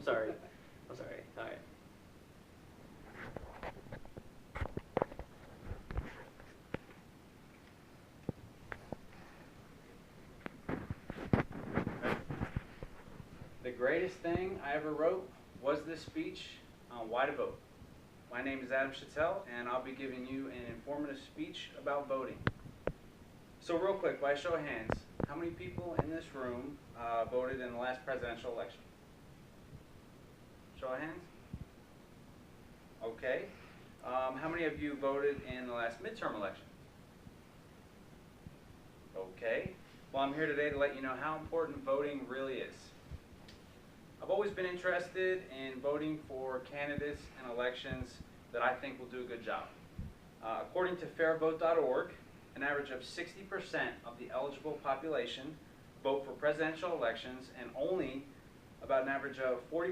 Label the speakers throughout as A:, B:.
A: I'm sorry. I'm sorry. All right. The greatest thing I ever wrote was this speech on why to vote. My name is Adam Chattel, and I'll be giving you an informative speech about voting. So real quick, by a show of hands, how many people in this room voted in the last presidential election? Show of hands? Okay. How many of you voted in the last midterm election? Okay. Well, I'm here today to let you know how important voting really is. I've always been interested in voting for candidates in elections that I think will do a good job. According to fairvote.org, an average of 60% of the eligible population vote for presidential elections, and only about an average of 40%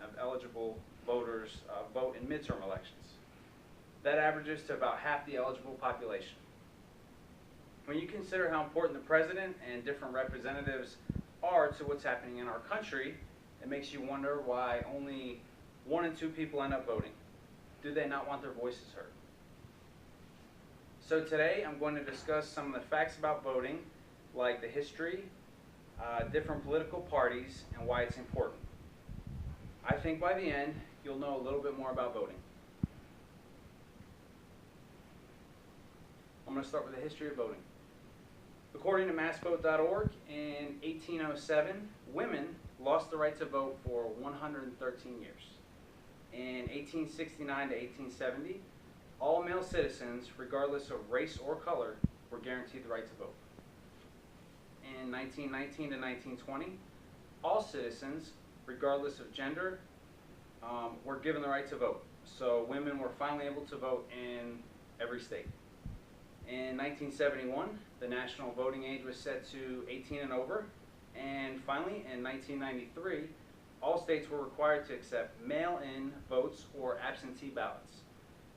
A: of eligible voters vote in midterm elections. That averages to about half the eligible population. When you consider how important the president and different representatives are to what's happening in our country, it makes you wonder why only 1 in 2 people end up voting. Do they not want their voices heard? So today I'm going to discuss some of the facts about voting, like the history, different political parties, and why it's important. I think by the end you'll know a little bit more about voting. I'm going to start with the history of voting. According to massvote.org, in 1807, women lost the right to vote for 113 years. In 1869 to 1870, all male citizens, regardless of race or color, were guaranteed the right to vote. In 1919 to 1920, all citizens, regardless of gender, were given the right to vote. So women were finally able to vote in every state. In 1971, the national voting age was set to 18 and over. And finally, in 1993, all states were required to accept mail-in votes or absentee ballots.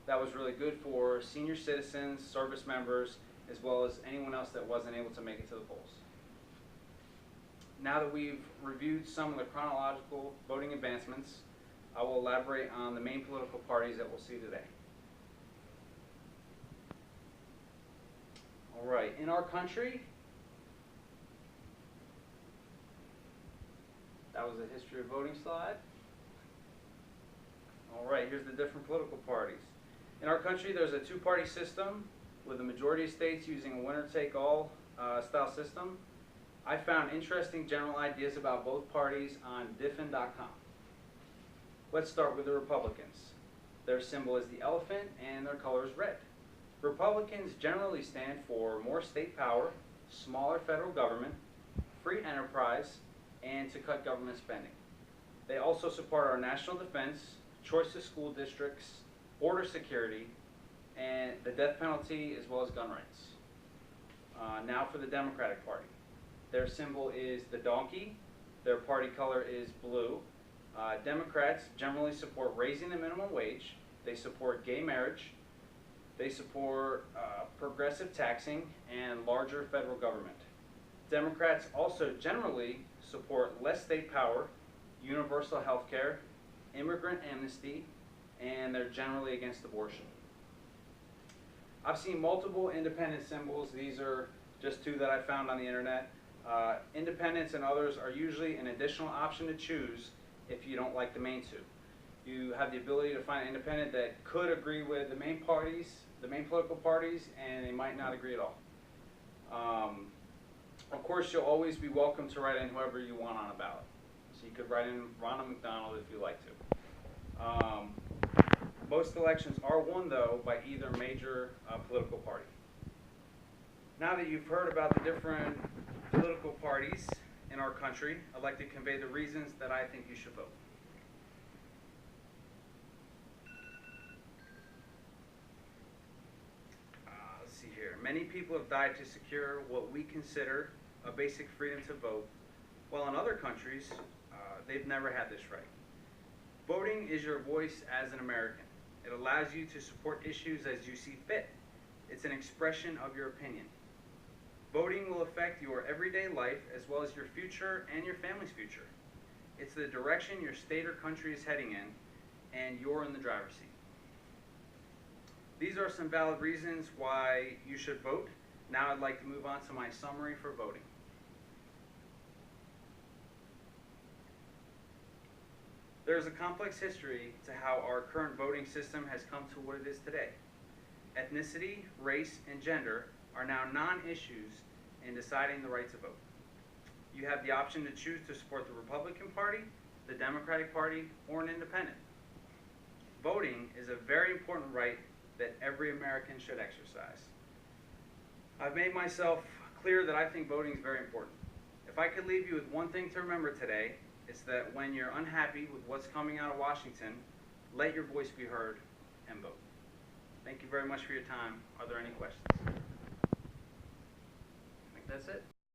A: That was really good for senior citizens, service members, as well as anyone else that wasn't able to make it to the polls. Now that we've reviewed some of the chronological voting advancements, I will elaborate on the main political parties that we'll see today. All right, in our country, that was a history of voting slide. All right, here's the different political parties. In our country, there's a two-party system with the majority of states using a winner-take-all style system. I found interesting general ideas about both parties on diffin.com. Let's start with the Republicans. Their symbol is the elephant and their color is red. Republicans generally stand for more state power, smaller federal government, free enterprise, and to cut government spending. They also support our national defense, choice of school districts, border security, and the death penalty, as well as gun rights. Now for the Democratic Party. Their symbol is the donkey. Their party color is blue. Democrats generally support raising the minimum wage. They support gay marriage. They support progressive taxing and larger federal government. Democrats also generally support less state power, universal health care, immigrant amnesty, and they're generally against abortion. I've seen multiple independent symbols. These are just 2 that I found on the internet. Independents and others are usually an additional option to choose if you don't like the main 2. You have the ability to find an independent that could agree with the main parties, the main political parties, and they might not agree at all. Of course, you'll always be welcome to write in whoever you want on a ballot. So you could write in Ronald McDonald if you like to. Most elections are won, though, by either major political party. Now that you've heard about the different political parties in our country, I'd like to convey the reasons that I think you should vote. Let's see here. Many people have died to secure what we consider a basic freedom to vote, while in other countries, they've never had this right. Voting is your voice as an American. It allows you to support issues as you see fit. It's an expression of your opinion. Voting will affect your everyday life as well as your future and your family's future. It's the direction your state or country is heading in, and you're in the driver's seat. These are some valid reasons why you should vote. Now I'd like to move on to my summary for voting. There is a complex history to how our current voting system has come to what it is today. Ethnicity, race, and gender are now non-issues in deciding the right to vote. You have the option to choose to support the Republican Party, the Democratic Party, or an independent. Voting is a very important right that every American should exercise. I've made myself clear that I think voting is very important. If I could leave you with one thing to remember today, it's that when you're unhappy with what's coming out of Washington, let your voice be heard and vote. Thank you very much for your time. Are there any questions? I think that's it.